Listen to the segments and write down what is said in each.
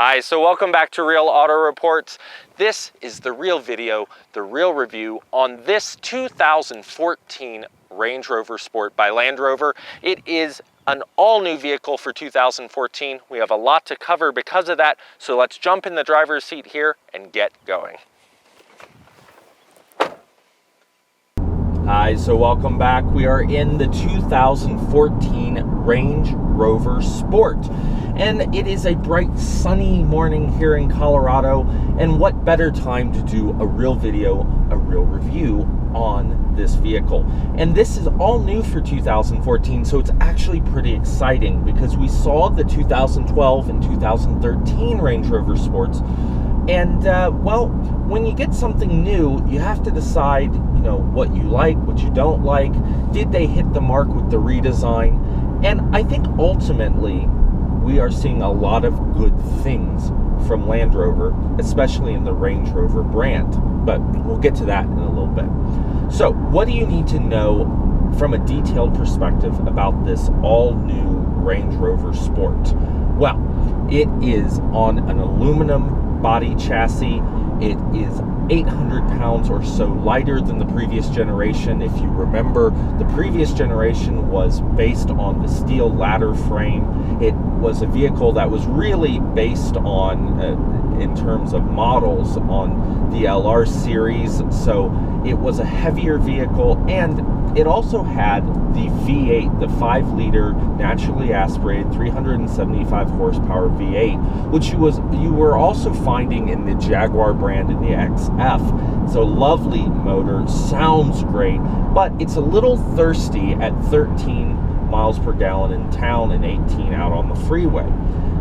Hi, so welcome back to Real Auto Reports. This is the real video, the real review on this 2014 Range Rover Sport by Land Rover. It is an all-new vehicle for 2014. We have a lot to cover because of that, so let's jump in the driver's seat here and get going. Hi, so welcome back. We are in the 2014 Range Rover Sport. And it is a bright sunny morning here in Colorado, and what better time to do a real video, a real review on this vehicle. And this is all new for 2014, so it's actually pretty exciting because we saw the 2012 and 2013 Range Rover Sports, and well, when you get something new, you have to decide, what you like, what you don't like. Did they hit the mark with the redesign? And I think ultimately we are seeing a lot of good things from Land Rover, especially in the Range Rover brand, but we'll get to that in a little bit. So what do you need to know from a detailed perspective about this all-new Range Rover Sport? Well, it is on an aluminum body chassis. It is 800 pounds or so lighter than the previous generation. If you remember, the previous generation was based on the steel ladder frame. It was a vehicle that was really based on, in terms of models, on the LR series. So it was a heavier vehicle, and it also had the V8, the 5-liter naturally aspirated 375 horsepower V8, which you were also finding in the Jaguar brand in the XF. It's a lovely motor, sounds great, but it's a little thirsty at 13 miles per gallon in town and 18 out on the freeway.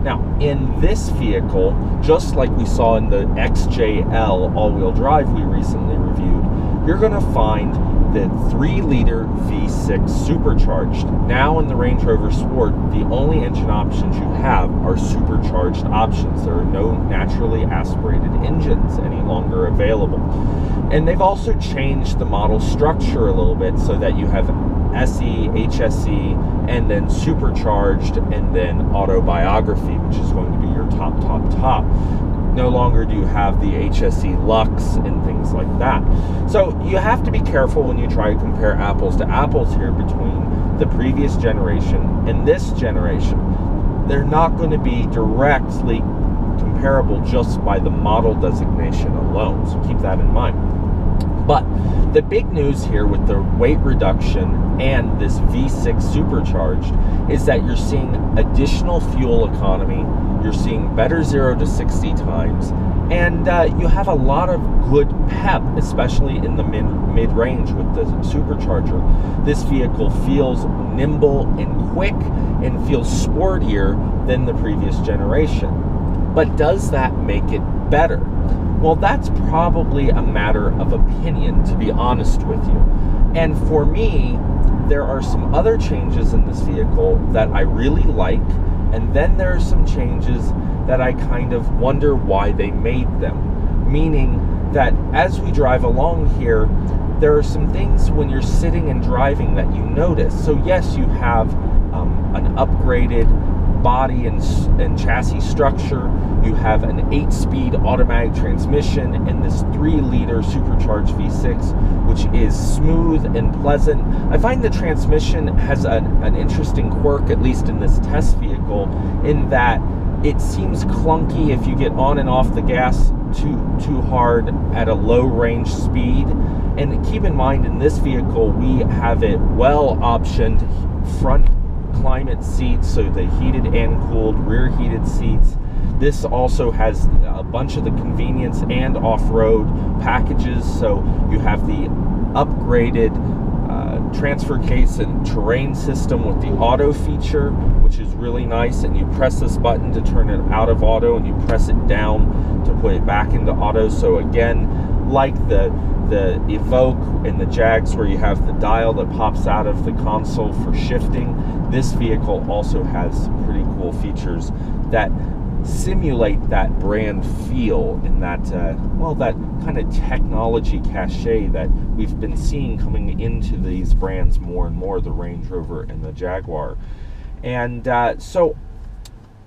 Now, in this vehicle, just like we saw in the XJL all-wheel drive we recently reviewed, you're going to find the 3-liter V6 Supercharged. Now in the Range Rover Sport, the only engine options you have are supercharged options. There are no naturally aspirated engines any longer available. And they've also changed the model structure a little bit so that you have SE, HSE, and then supercharged, and then autobiography, which is going to be your top. No longer do you have the HSE Lux and things like that. So you have to be careful when you try to compare apples to apples here between the previous generation and this generation. They're not going to be directly comparable just by the model designation alone, so keep that in mind. But the big news here with the weight reduction and this V6 Supercharged is that you're seeing additional fuel economy, you're seeing better 0 to 60 times, and you have a lot of good pep, especially in the mid-range with the supercharger. This vehicle feels nimble and quick and feels sportier than the previous generation. But does that make it better? Well, that's probably a matter of opinion, to be honest with you. And for me, there are some other changes in this vehicle that I really like, and then there are some changes that I kind of wonder why they made them. Meaning that as we drive along here, there are some things when you're sitting and driving that you notice. So yes, you have an upgraded body and chassis structure. You have an 8-speed automatic transmission and this 3-liter supercharged V6, which is smooth and pleasant. I find the transmission has an interesting quirk, at least in this test vehicle, in that it seems clunky if you get on and off the gas too hard at a low range speed. And keep in mind, in this vehicle, we have it well optioned front climate seats, so the heated and cooled rear heated seats. This also has a bunch of the convenience and off-road packages, so you have the upgraded transfer case and terrain system with the auto feature, which is really nice, and you press this button to turn it out of auto, and you press it down to put it back into auto. So again, like the Evoque and the Jags, where you have the dial that pops out of the console for shifting, this vehicle also has pretty cool features that simulate that brand feel and that that kind of technology cachet that we've been seeing coming into these brands more and more, the Range Rover and the Jaguar. And so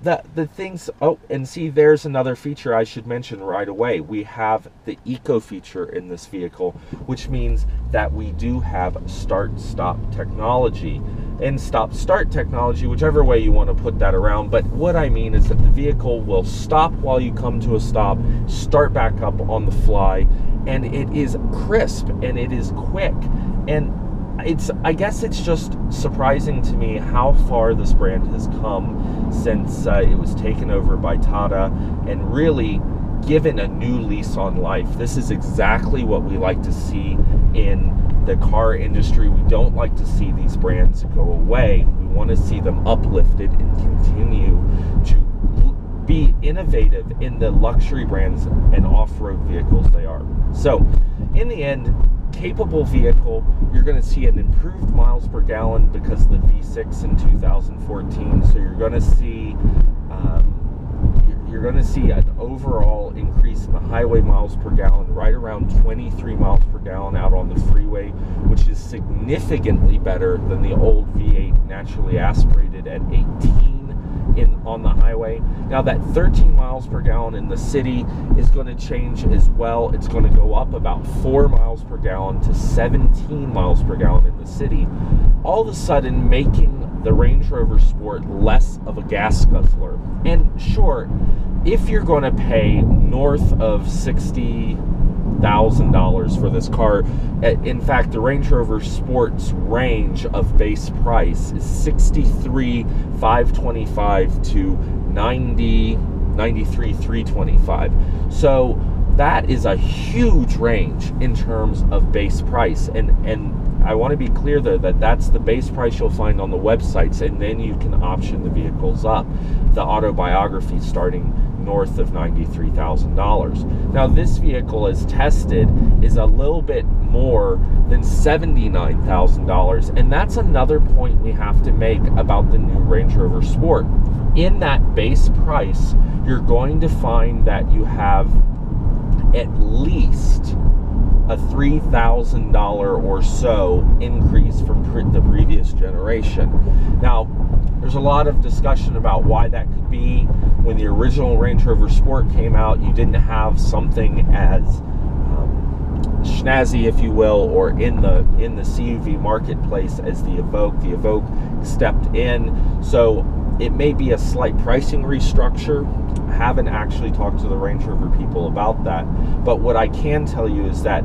the things, oh, and see, there's another feature I should mention right away. We have the eco feature in this vehicle, which means that we do have start-stop technology and stop-start technology, whichever way you want to put that around. But what I mean is that the vehicle will stop while you come to a stop, start back up on the fly, and it is crisp and it is quick. And I guess it's just surprising to me how far this brand has come since it was taken over by Tata and really given a new lease on life. This is exactly what we like to see in the car industry. We don't like to see these brands go away. We want to see them uplifted and continue to be innovative in the luxury brands and off-road vehicles they are. So in the end, capable vehicle. You're going to see an improved miles per gallon because of the V6 in 2014. So you're going to see an overall increase in the highway miles per gallon, right around 23 miles per gallon out on the freeway, which is significantly better than the old V8 naturally aspirated at 18 on the highway. Now that 13 miles per gallon in the city is going to change as well. It's going to go up about 4 miles per gallon to 17 miles per gallon in the city, all of a sudden making the Range Rover Sport less of a gas guzzler. And sure, if you're going to pay north of $60,000 for this car, in fact, the Range Rover Sport's range of base price is $63,525 to $93,325. So that is a huge range in terms of base price. And I want to be clear though that that's the base price you'll find on the websites, and then you can option the vehicles up. The autobiography starting north of $93,000. Now this vehicle as tested is a little bit more than $79,000, and that's another point we have to make about the new Range Rover Sport. In that base price, you're going to find that you have at least a $3,000 or so increase from the previous generation. Now, there's a lot of discussion about why that could be. When the original Range Rover Sport came out, you didn't have something as snazzy, if you will, or in the CUV marketplace as the Evoque. The Evoque stepped in, so it may be a slight pricing restructure. I haven't actually talked to the Range Rover people about that, but what I can tell you is that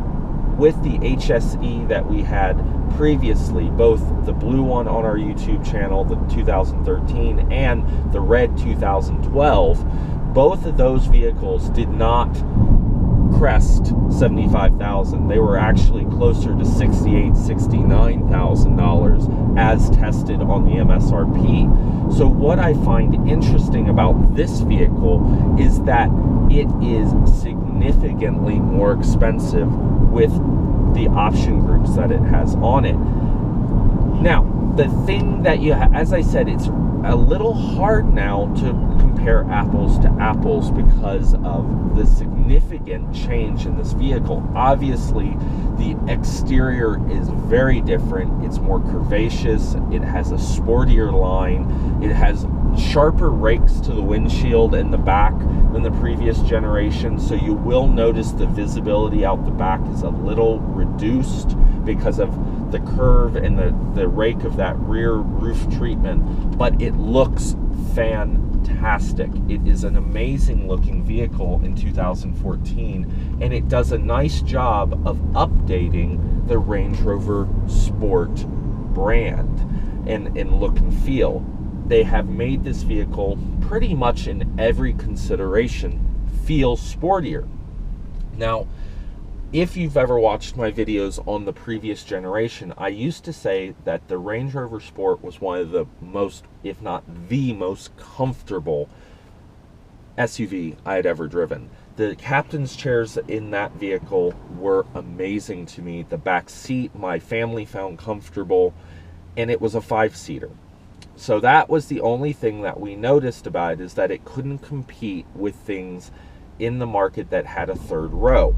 with the HSE that we had previously, both the blue one on our YouTube channel, the 2013, and the red 2012, both of those vehicles did not crest 75,000. They were actually closer to $68,000, $69,000 as tested on the MSRP. So what I find interesting about this vehicle is that it is significantly more expensive with the option groups that it has on it. Now, the thing that as I said, it's a little hard now to compare apples to apples because of the significant change in this vehicle. Obviously, the exterior is very different. It's more curvaceous. It has a sportier line. It has sharper rakes to the windshield and the back than the previous generation, so you will notice the visibility out the back is a little reduced because of the curve and the rake of that rear roof treatment, but it looks fantastic. It is an amazing looking vehicle in 2014, and it does a nice job of updating the Range Rover Sport brand and look and feel. They have made this vehicle pretty much in every consideration feel sportier. Now, if you've ever watched my videos on the previous generation, I used to say that the Range Rover Sport was one of the most, if not the most comfortable SUV I had ever driven. The captain's chairs in that vehicle were amazing to me. The back seat, my family found comfortable, and it was a 5-seater. So that was the only thing that we noticed about it, is that it couldn't compete with things in the market that had a third row.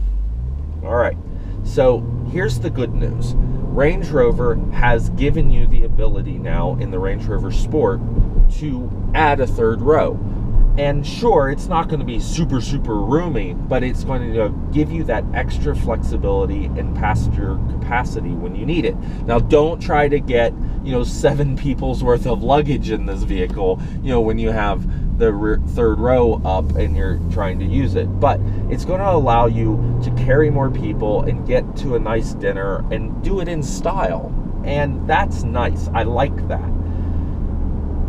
All right, so here's the good news. Range Rover has given you the ability now in the Range Rover Sport to add a third row. And sure, it's not going to be super roomy, but it's going to give you that extra flexibility and passenger capacity when you need it. Now, don't try to get 7 people's worth of luggage in this vehicle when you have the third row up and you're trying to use it. But it's going to allow you to carry more people and get to a nice dinner and do it in style. And that's nice. I like that.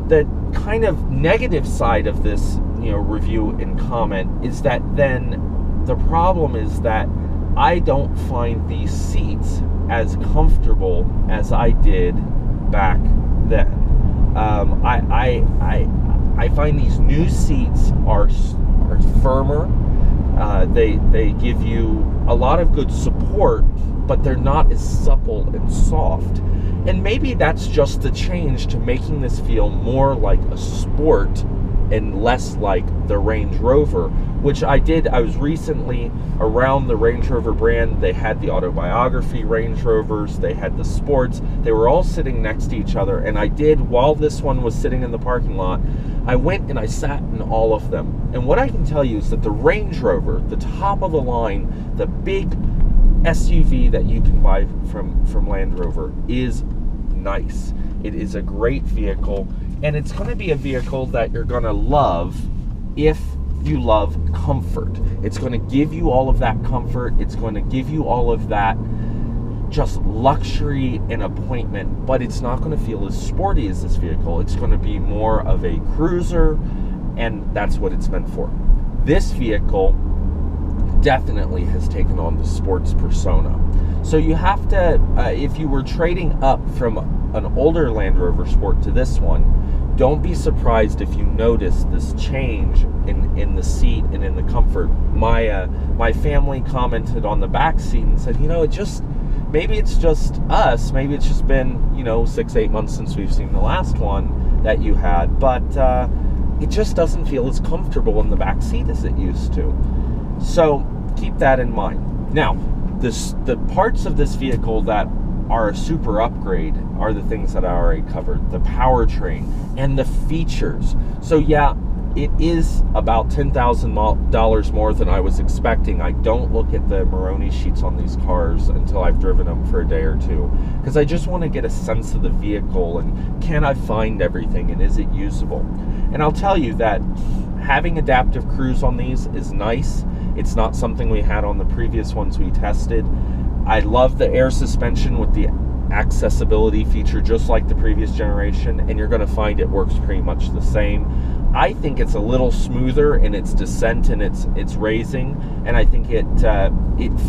The kind of negative side of this review and comment is that then the problem is that I don't find these seats as comfortable as I did back then. I find these new seats are firmer. They give you a lot of good support, but they're not as supple and soft. And maybe that's just the change to making this feel more like a sport and less like the Range Rover, which I was recently around the Range Rover brand. They had the autobiography Range Rovers, they had the sports, they were all sitting next to each other, and while this one was sitting in the parking lot, I went and I sat in all of them. And what I can tell you is that the Range Rover, the top of the line, the big SUV that you can buy from Land Rover, is nice. It is a great vehicle, and it's going to be a vehicle that you're going to love if you love comfort. It's going to give you all of that comfort. It's going to give you all of that just luxury and appointment, but it's not going to feel as sporty as this vehicle. It's going to be more of a cruiser, and that's what it's meant for. This vehicle definitely has taken on the sports persona. So you have to, if you were trading up from an older Land Rover Sport to this one, don't be surprised if you notice this change in the seat and in the comfort. My family commented on the back seat and said, maybe it's just us, maybe it's just been 6-8 months since we've seen the last one that you had, but it just doesn't feel as comfortable in the back seat as it used to. So keep that in mind. Now, the parts of this vehicle that are a super upgrade are the things that I already covered. The powertrain and the features. So yeah, it is about $10,000 more than I was expecting. I don't look at the Moroni sheets on these cars until I've driven them for a day or two, because I just want to get a sense of the vehicle and can I find everything and is it usable. And I'll tell you that having adaptive cruise on these is nice. It's not something we had on the previous ones we tested. I love the air suspension with the accessibility feature, just like the previous generation, and you're going to find it works pretty much the same. I think it's a little smoother in its descent and its raising, and I think it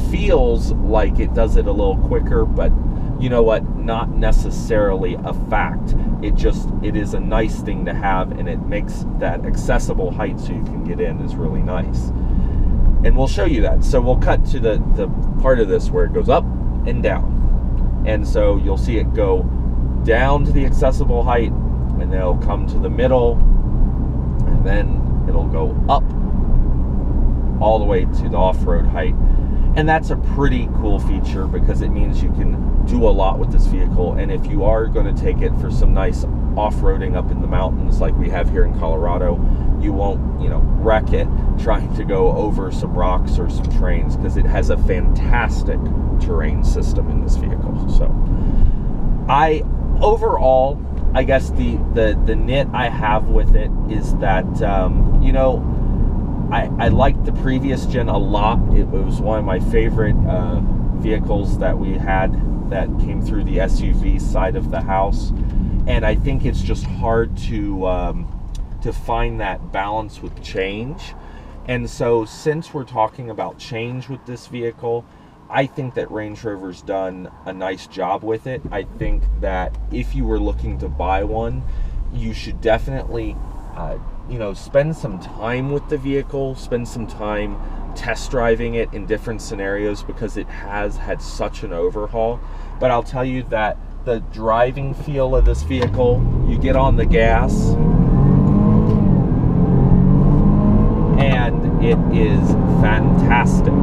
feels like it does it a little quicker, but you know what, not necessarily a fact. It is a nice thing to have, and it makes that accessible height so you can get in is really nice. And we'll show you that. So we'll cut to the part of this where it goes up and down. And so you'll see it go down to the accessible height, and then it'll come to the middle, and then it'll go up all the way to the off-road height. And that's a pretty cool feature because it means you can do a lot with this vehicle. And if you are going to take it for some nice off-roading up in the mountains like we have here in Colorado, you won't, wreck it trying to go over some rocks or some terrains, because it has a fantastic terrain system in this vehicle. So overall, I guess the nit I have with it is that, I liked the previous gen a lot. It was one of my favorite vehicles that we had that came through the SUV side of the house. And I think it's just hard to find that balance with change. And so since we're talking about change with this vehicle, I think that Range Rover's done a nice job with it. I think that if you were looking to buy one, you should definitely spend some time with the vehicle, spend some time test driving it in different scenarios, because it has had such an overhaul. But I'll tell you that the driving feel of this vehicle, you get on the gas and it is fantastic.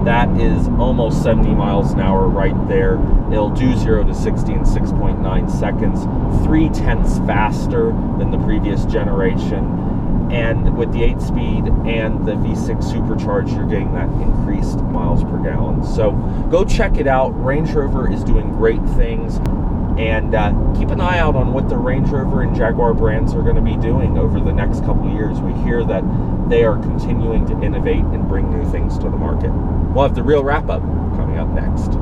That is almost 70 miles an hour right there. It'll do 0 to 60 in 6.9 seconds, 0.3 faster than the previous generation. And with the 8-speed and the V6 Supercharged, you're getting that increased miles per gallon. So go check it out. Range Rover is doing great things. And keep an eye out on what the Range Rover and Jaguar brands are going to be doing over the next couple of years. We hear that they are continuing to innovate and bring new things to the market. We'll have the real wrap-up coming up next.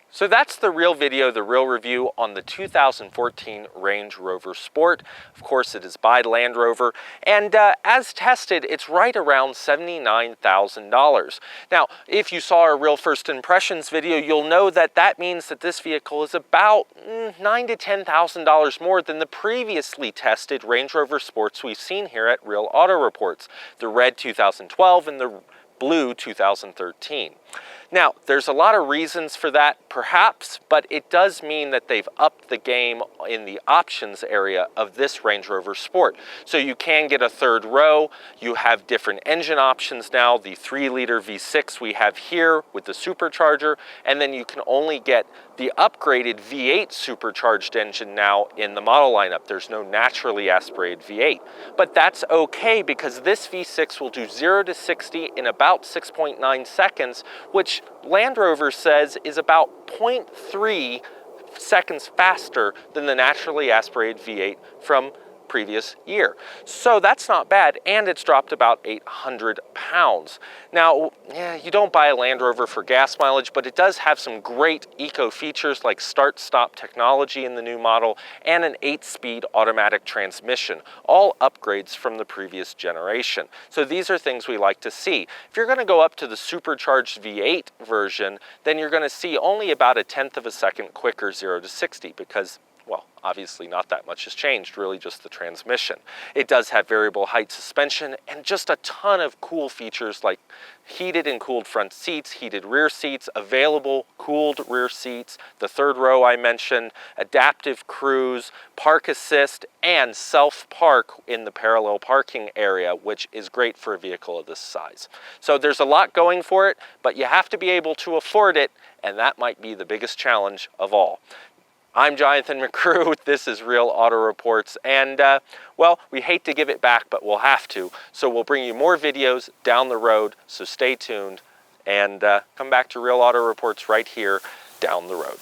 So that's the real video, the real review on the 2014 Range Rover Sport. Of course, it is by Land Rover, and as tested, it's right around $79,000. Now, if you saw our real first impressions video, you'll know that that means that this vehicle is about $9,000 to $10,000 more than the previously tested Range Rover Sports we've seen here at Real Auto Reports, the red 2012 and the blue 2013. Now, there's a lot of reasons for that, perhaps, but it does mean that they've upped the game in the options area of this Range Rover Sport. So you can get a third row, you have different engine options now, the 3-liter V6 we have here with the supercharger, and then you can only get the upgraded V8 supercharged engine now in the model lineup. There's no naturally aspirated V8. But that's okay because this V6 will do 0 to 60 in about 6.9 seconds, which Land Rover says is about 0.3 seconds faster than the naturally aspirated V8 from previous year. So that's not bad, and it's dropped about 800 pounds. Now, yeah, you don't buy a Land Rover for gas mileage, but it does have some great eco features like start-stop technology in the new model and an 8-speed automatic transmission, all upgrades from the previous generation. So these are things we like to see. If you're going to go up to the supercharged V8 version, then you're going to see only about 1/10 of a second quicker 0 to 60 because, well, obviously not that much has changed, really just the transmission. It does have variable height suspension and just a ton of cool features like heated and cooled front seats, heated rear seats, available cooled rear seats, the third row I mentioned, adaptive cruise, park assist, and self-park in the parallel parking area, which is great for a vehicle of this size. So there's a lot going for it, but you have to be able to afford it, and that might be the biggest challenge of all. I'm Jonathan McCrew, this is Real Auto Reports, and well, we hate to give it back, but we'll have to. So we'll bring you more videos down the road, so stay tuned, and come back to Real Auto Reports right here down the road.